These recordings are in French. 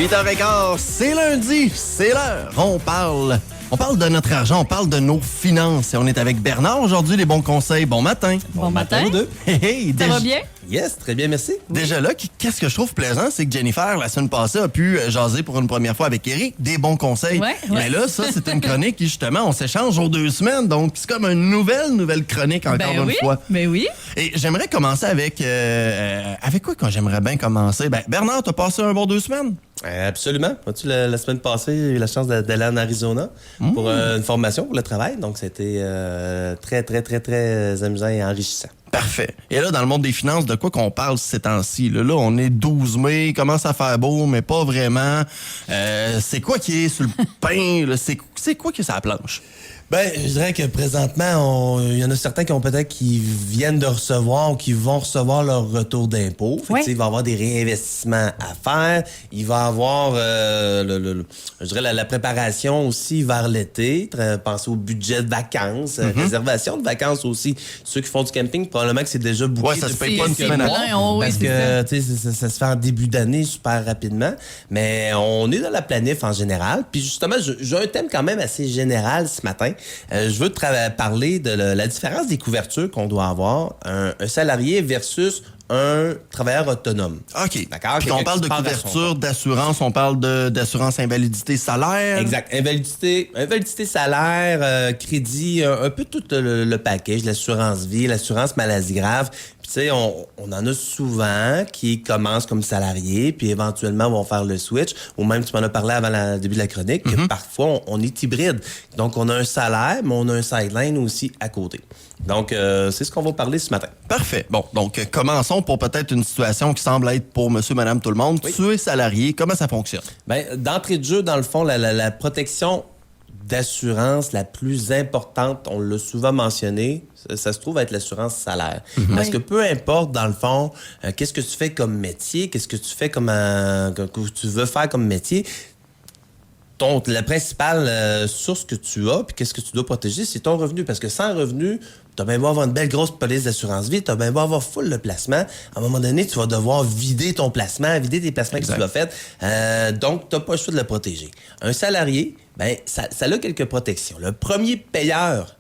8h15, c'est lundi, c'est l'heure. On parle de notre argent, on parle de nos finances. Et on est avec Bernard aujourd'hui, les bons conseils. Bon matin. Bon matin. Vous deux. Hey, Ça va bien? Yes, très bien, merci. Déjà là, qu'est-ce que je trouve plaisant, c'est que Jennifer, la semaine passée, a pu jaser pour une première fois avec Eric des bons conseils. Ouais. Mais là, ça, c'est une chronique qui, justement, on s'échange aux 2 semaines. Donc, c'est comme une nouvelle chronique encore une fois. Ben oui. Et j'aimerais commencer avec quoi quand j'aimerais bien commencer? Ben, Bernard, t'as passé un bon 2 semaines? Absolument. Vois-tu, la semaine passée, j'ai eu la chance d'aller en Arizona pour une formation pour le travail. Donc, c'était très amusant et enrichissant. Parfait. Et là, dans le monde des finances, de quoi qu'on parle ces temps-ci? Là, on est 12 mai, il commence à faire beau, mais pas vraiment. C'est quoi qui est sur le pain? Là? C'est quoi qui est sur la planche? Ben, je dirais que présentement, il y en a certains qui viennent de recevoir ou qui vont recevoir leur retour d'impôt. Fait que, il va y avoir des réinvestissements à faire. Il va y avoir, je dirais, la préparation aussi vers l'été. Penser au budget de vacances, réservation de vacances aussi. Ceux qui font du camping, probablement que c'est déjà booké. Ouais, ça se paye pas une semaine avant. Parce que, tu sais, ça se fait en début d'année super rapidement. Mais on est dans la planif en général. Puis justement, j'ai un thème quand même assez général ce matin. Je veux parler de la différence des couvertures qu'on doit avoir, un salarié versus un travailleur autonome. OK. D'accord? Puis on parle de couverture, d'assurance, on parle d'assurance invalidité salaire. Exact. Invalidité, salaire, crédit, un peu tout le package, l'assurance vie, l'assurance maladie grave. Puis tu sais, on en a souvent qui commencent comme salariés, puis éventuellement vont faire le switch. Ou même, tu m'en as parlé avant le début de la chronique, que parfois, on est hybride. Donc, on a un salaire, mais on a un sideline aussi à côté. Donc, c'est ce qu'on va parler ce matin. Parfait. Bon, donc commençons pour peut-être une situation qui semble être pour monsieur, madame, tout le monde. Oui. Tu es salarié, comment ça fonctionne? Bien, d'entrée de jeu, dans le fond, la protection d'assurance la plus importante, on l'a souvent mentionné, ça se trouve être l'assurance salaire. Parce que peu importe, dans le fond, qu'est-ce que tu fais comme métier, qu'est-ce que tu fais que tu veux faire comme métier, la principale source que tu as, puis qu'est-ce que tu dois protéger, c'est ton revenu. Parce que sans revenu, tu as bien beau avoir une belle grosse police d'assurance vie, tu as bien beau avoir full le placement. À un moment donné, tu vas devoir vider ton placement, vider tes placements que tu as faits. Donc, tu n'as pas le choix de le protéger. Un salarié, ben ça a quelques protections. Le premier payeur,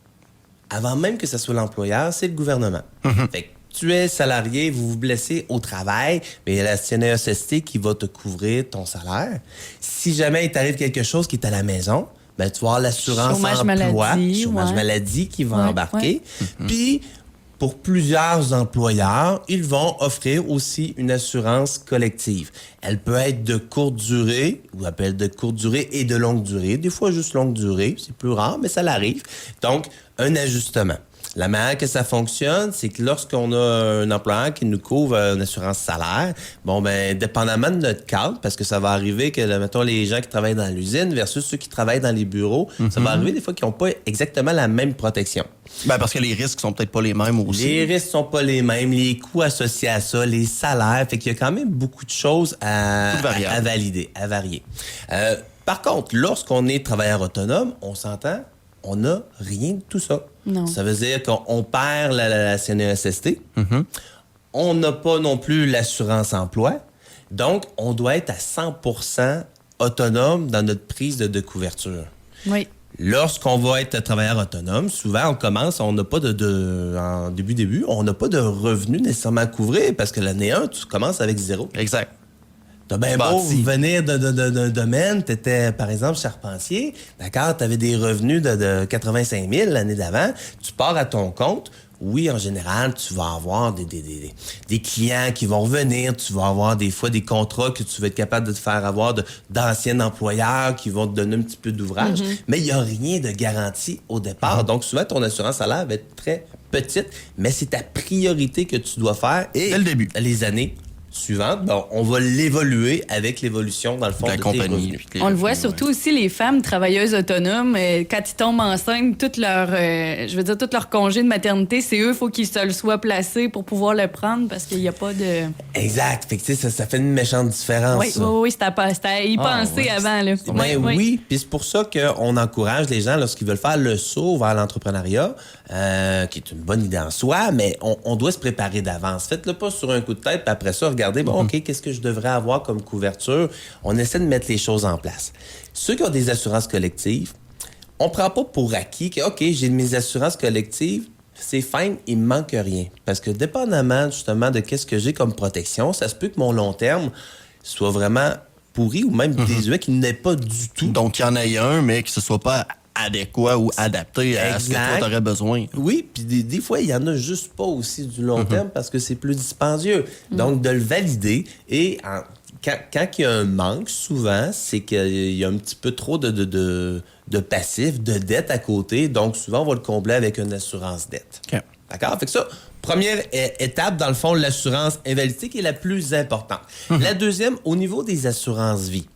avant même que ce soit l'employeur, c'est le gouvernement. Fait que tu es salarié, vous vous blessez au travail, mais il y a la CNESST qui va te couvrir ton salaire. Si jamais il t'arrive quelque chose qui est à la maison, ben, tu vas avoir l'assurance chômage maladie qui va embarquer. Puis, pour plusieurs employeurs, ils vont offrir aussi une assurance collective. Elle peut être de courte durée, ou elle peut être de courte durée et de longue durée. Des fois, juste longue durée, c'est plus rare, mais ça l'arrive. Donc, un ajustement. La manière que ça fonctionne, c'est que lorsqu'on a un employeur qui nous couvre une assurance salaire, bon, ben, dépendamment de notre cadre, parce que ça va arriver que, mettons, les gens qui travaillent dans l'usine versus ceux qui travaillent dans les bureaux, ça va arriver des fois qu'ils n'ont pas exactement la même protection. Ben, parce que les risques sont peut-être pas les mêmes aussi. Les risques sont pas les mêmes, les coûts associés à ça, les salaires, fait qu'il y a quand même beaucoup de choses à valider, à varier. Par contre, lorsqu'on est travailleur autonome, on s'entend, on n'a rien de tout ça. Non. Ça veut dire qu'on perd la CNESST. On n'a pas non plus l'assurance emploi. Donc, on doit être à 100% autonome dans notre prise de couverture. Oui. Lorsqu'on va être travailleur autonome, souvent, on n'a pas en début, on n'a pas de revenus nécessairement à couvrir parce que l'année 1, tu commences avec 0. Exact. T'as bien beau venir d'un domaine, t'étais, par exemple, charpentier, d'accord, t'avais des revenus de 85 000 l'année d'avant, tu pars à ton compte, oui, en général, tu vas avoir des clients qui vont revenir, tu vas avoir des fois des contrats que tu vas être capable de te faire avoir d'anciens employeurs qui vont te donner un petit peu d'ouvrage, mais il n'y a rien de garanti au départ. Donc, souvent, ton assurance salaire va être très petite, mais c'est ta priorité que tu dois faire. Et dès le début. Les années suivante, ben, on va l'évoluer avec l'évolution, dans le fond, de tes revenus. On le voit surtout aussi, les femmes travailleuses autonomes, quand ils tombent enceintes, tout leur congé de maternité, c'est eux, il faut qu'ils se le soient placés pour pouvoir le prendre parce qu'il n'y a pas de... Exact. Fait que, ça fait une méchante différence. Oui, c'était à y penser avant. Là. Oui. Puis c'est pour ça qu'on encourage les gens, lorsqu'ils veulent faire le saut vers l'entrepreneuriat, qui est une bonne idée en soi, mais on doit se préparer d'avance. Faites-le pas sur un coup de tête, puis après ça, regardez regarder, bon, OK, qu'est-ce que je devrais avoir comme couverture? On essaie de mettre les choses en place. Ceux qui ont des assurances collectives, on prend pas pour acquis que, OK, j'ai mes assurances collectives, c'est fine, il me manque rien. Parce que dépendamment, justement, de qu'est-ce que j'ai comme protection, ça se peut que mon long terme soit vraiment pourri ou même désuet, qu'il n'ait pas du tout. Donc, il y en ait un, mais que ce soit pas adéquat ou adapté à ce que toi, t'aurais besoin. Oui, puis des fois, il y en a juste pas aussi du long terme parce que c'est plus dispendieux. Donc, de le valider et quand il y a un manque, souvent, c'est qu'il y a un petit peu trop de passifs, de dettes à côté. Donc, souvent, on va le combler avec une assurance dette. OK. D'accord? Fait que ça, première étape, dans le fond, l'assurance invalidité qui est la plus importante. La deuxième, au niveau des assurances vie.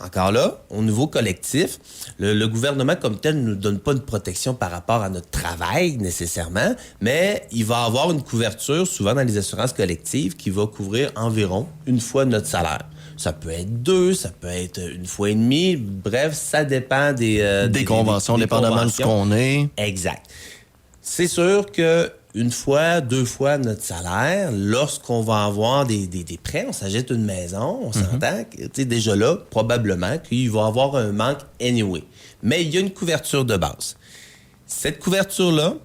Encore là, au niveau collectif, le gouvernement comme tel ne nous donne pas une protection par rapport à notre travail nécessairement, mais il va avoir une couverture, souvent dans les assurances collectives, qui va couvrir environ une fois notre salaire. Ça peut être 2, ça peut être 1,5 fois. Bref, ça dépend des conventions, dépendamment de ce qu'on est. Exact. C'est sûr que 1 fois, 2 fois notre salaire, lorsqu'on va avoir des prêts, on s'achète une maison, on s'entend, tu sais, déjà là, probablement qu'il va y avoir un manque anyway. Mais il y a une couverture de base. Cette couverture-là,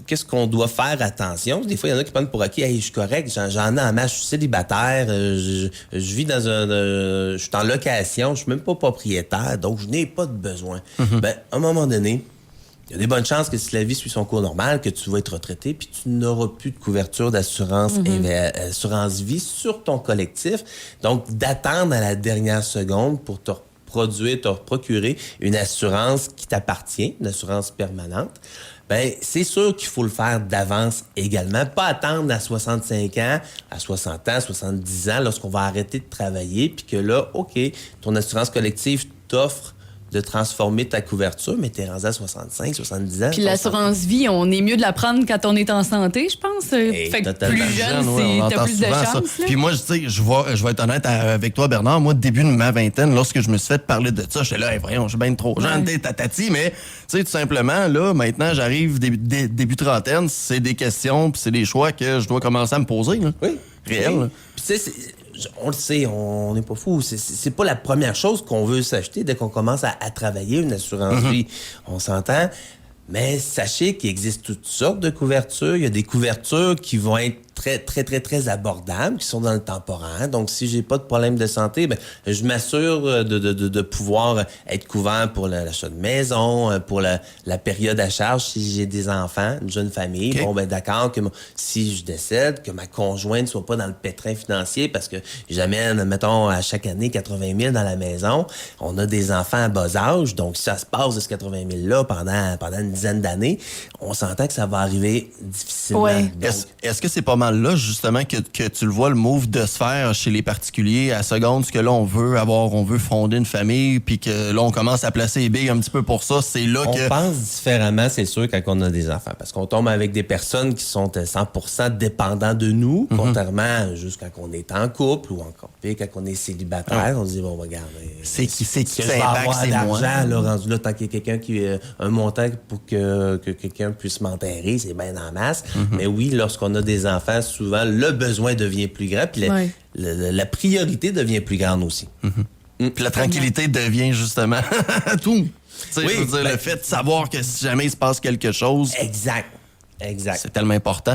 qu'est-ce qu'on doit faire attention? Des fois, il y en a qui prennent pour acquis, hey, je suis correct, j'en ai en masse, je suis célibataire, je vis dans je suis en location, je suis même pas propriétaire, donc je n'ai pas de besoin. Ben, à un moment donné, il y a des bonnes chances que si la vie suit son cours normal, que tu vas être retraité, puis tu n'auras plus de couverture d'assurance assurance vie sur ton collectif. Donc, d'attendre à la dernière seconde pour te procurer une assurance qui t'appartient, une assurance permanente. Ben, c'est sûr qu'il faut le faire d'avance également. Pas attendre à 65 ans, à 60 ans, 70 ans, lorsqu'on va arrêter de travailler, puis que là, OK, ton assurance collective t'offre de transformer ta couverture, mais t'es rendu à 65, 70 ans. Puis l'assurance vie, on est mieux de la prendre quand on est en santé, je pense. Fait que plus jeune, t'as plus de chance. Puis moi, je vais être honnête avec toi, Bernard. Moi, début de ma vingtaine, lorsque je me suis fait parler de ça, j'étais là, hey, voyons, je suis bien trop jeune, t'es tatati, mais tu sais, tout simplement, là, maintenant, j'arrive début trentaine, c'est des questions, puis c'est des choix que je dois commencer à me poser. Là. Oui. Réel. Oui. Puis tu sais, on le sait, on n'est pas fou. C'est pas la première chose qu'on veut s'acheter dès qu'on commence à travailler une assurance vie. On s'entend. Mais sachez qu'il existe toutes sortes de couvertures. Il y a des couvertures qui vont être très abordables, qui sont dans le temporaire. Donc, si j'ai pas de problème de santé, ben, je m'assure de pouvoir être couvert pour l'achat de maison, pour la période à charge si j'ai des enfants, une jeune famille. Okay. Bon, ben d'accord, que si je décède, que ma conjointe soit pas dans le pétrin financier parce que j'amène, mettons, à chaque année 80 000 dans la maison. On a des enfants à bas âge, donc si ça se passe de ce 80 000-là pendant une dizaine d'années, on s'entend que ça va arriver difficilement. Ouais. Donc, est-ce que c'est pas mal là, justement, que tu le vois, le move de se faire chez les particuliers à seconde, ce que là, on veut fonder une famille, puis que là, on commence à placer les billes un petit peu pour ça, c'est là on que... On pense différemment, c'est sûr, quand on a des enfants, parce qu'on tombe avec des personnes qui sont 100% dépendants de nous, contrairement à juste quand on est en couple, ou encore pire, quand on est célibataire, on se dit, bon, regarde, c'est qui ça impacte, c'est moi. Là, rendu là, tant qu'il y a quelqu'un qui a un montant pour que quelqu'un puisse m'enterrer, c'est bien en masse. Mais oui, lorsqu'on a des enfants, souvent, le besoin devient plus grand, puis la priorité devient plus grande aussi. Puis la tranquillité devient justement tout. Oui, je veux dire, le fait de savoir que si jamais il se passe quelque chose... Exact. C'est tellement important.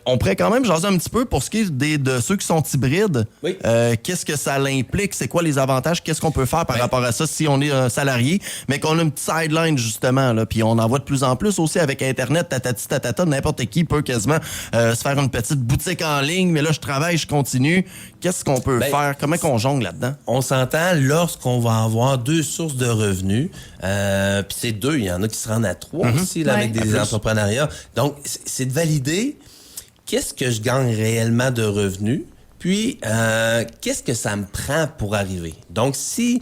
On pourrait quand même jaser un petit peu pour ce qui est de ceux qui sont hybrides. Oui. Qu'est-ce que ça l'implique? C'est quoi les avantages? Qu'est-ce qu'on peut faire par rapport à ça si on est un salarié, mais qu'on a une petite sideline, justement, là, puis on en voit de plus en plus aussi avec Internet, tatata, n'importe qui peut quasiment se faire une petite boutique en ligne, mais là, je travaille, je continue. Qu'est-ce qu'on peut faire? Comment qu'on jongle là-dedans? On s'entend lorsqu'on va avoir 2 sources de revenus, puis c'est 2, il y en a qui se rendent à 3 aussi, là, avec des entrepreneuriats. Donc, c'est de valider qu'est-ce que je gagne réellement de revenus, puis qu'est-ce que ça me prend pour arriver. Donc, si,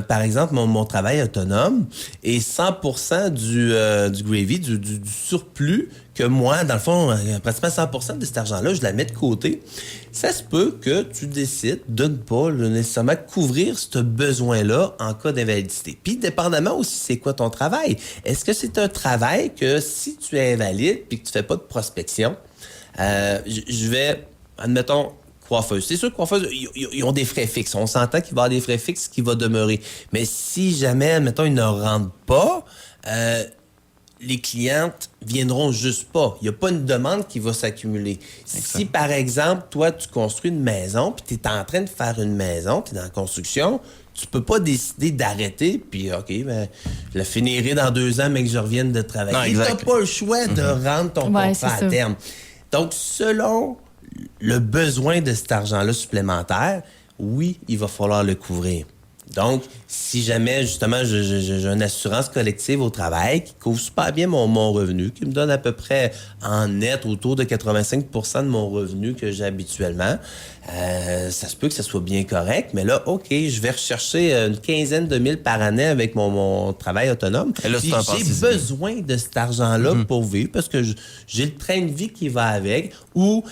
par exemple, mon travail autonome est 100% du gravy, du surplus que moi, dans le fond, pratiquement 100% de cet argent-là, je la mets de côté, ça se peut que tu décides de ne pas nécessairement couvrir ce besoin-là en cas d'invalidité. Puis, dépendamment aussi, c'est quoi ton travail? Est-ce que c'est un travail que si tu es invalide puis que tu fais pas de prospection, je vais admettons, coiffeuse. C'est sûr que coiffeuse, ils ont des frais fixes. On s'entend qu'il va y avoir des frais fixes qui vont demeurer. Mais si jamais, admettons, ils ne rentrent pas, les clientes viendront juste pas. Il n'y a pas une demande qui va s'accumuler. Si, par exemple, toi, tu construis une maison, puis tu es en train de faire une maison, tu es dans la construction, tu peux pas décider d'arrêter, puis OK, ben, je la finirai dans 2 ans, mais que je revienne de travailler. Tu n'as pas le choix de rendre ton contrat à terme. Donc, selon le besoin de cet argent-là supplémentaire, oui, il va falloir le couvrir. Donc, si jamais, justement, j'ai une assurance collective au travail qui couvre super bien mon revenu, qui me donne à peu près en net autour de 85 % de mon revenu que j'ai habituellement, ça se peut que ça soit bien correct, mais là, OK, je vais rechercher une quinzaine de mille par année avec mon travail autonome. Et là, puis j'ai besoin de cet argent-là pour vivre parce que j'ai le train de vie qui va avec ou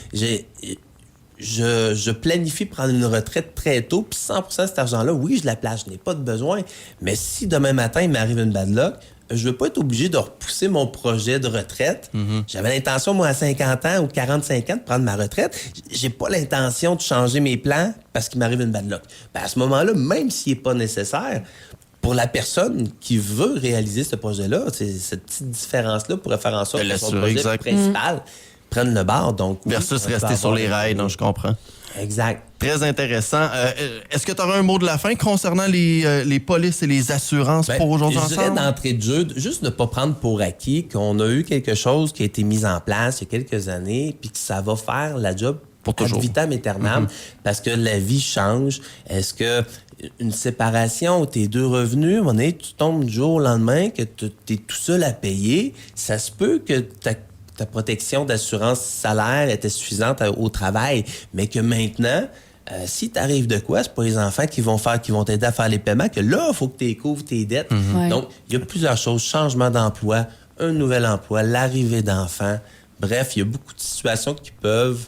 je planifie prendre une retraite très tôt, puis 100% de cet argent-là, oui, je la place, je n'ai pas de besoin. Mais si demain matin, il m'arrive une bad luck, je ne veux pas être obligé de repousser mon projet de retraite. J'avais l'intention, moi, à 50 ans ou 45 ans, de prendre ma retraite. J'ai pas l'intention de changer mes plans parce qu'il m'arrive une bad luck. Ben, à ce moment-là, même s'il n'est pas nécessaire, pour la personne qui veut réaliser ce projet-là, cette petite différence-là pourrait faire en sorte que son projet principal prennent le bar. Donc, versus rester sur les rails, donc je comprends. Exact. Très intéressant. Est-ce que tu aurais un mot de la fin concernant les polices et les assurances pour aujourd'hui ensemble? Je dirais d'entrée de jeu, juste ne pas prendre pour acquis qu'on a eu quelque chose qui a été mis en place il y a quelques années puis que ça va faire la job pour toujours. Ad vitam aeternam, parce que la vie change. Est-ce que une séparation où tes 2 revenus, à un moment donné, tu tombes du jour au lendemain, que tu es tout seul à payer, ça se peut que ta protection d'assurance salaire était suffisante au travail, mais que maintenant, si t'arrives de quoi, c'est pas les enfants qui vont t'aider à faire les paiements, que là, il faut que tu couvres tes dettes. Donc, il y a plusieurs choses. Changement d'emploi, un nouvel emploi, l'arrivée d'enfants. Bref, il y a beaucoup de situations qui peuvent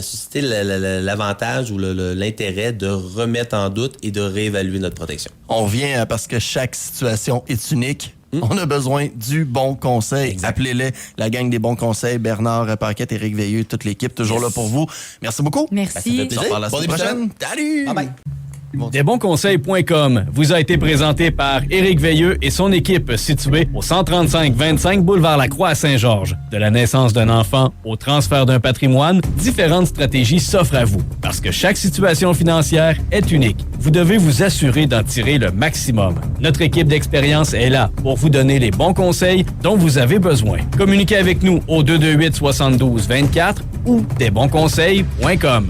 susciter l'avantage ou l'intérêt de remettre en doute et de réévaluer notre protection. On revient parce que chaque situation est unique. On a besoin du bon conseil. Exact. Appelez-les, la gang des bons conseils. Bernard Paquette, Éric Veilleux, toute l'équipe, toujours là pour vous. Merci beaucoup. Merci. On se reparle la semaine prochaine. Salut! Bye bye. Desbonsconseils.com vous a été présenté par Éric Veilleux et son équipe située au 135-25 boulevard Lacroix à Saint-Georges. De la naissance d'un enfant au transfert d'un patrimoine, différentes stratégies s'offrent à vous. Parce que chaque situation financière est unique. Vous devez vous assurer d'en tirer le maximum. Notre équipe d'expérience est là pour vous donner les bons conseils dont vous avez besoin. Communiquez avec nous au 228-72-24 ou desbonsconseils.com.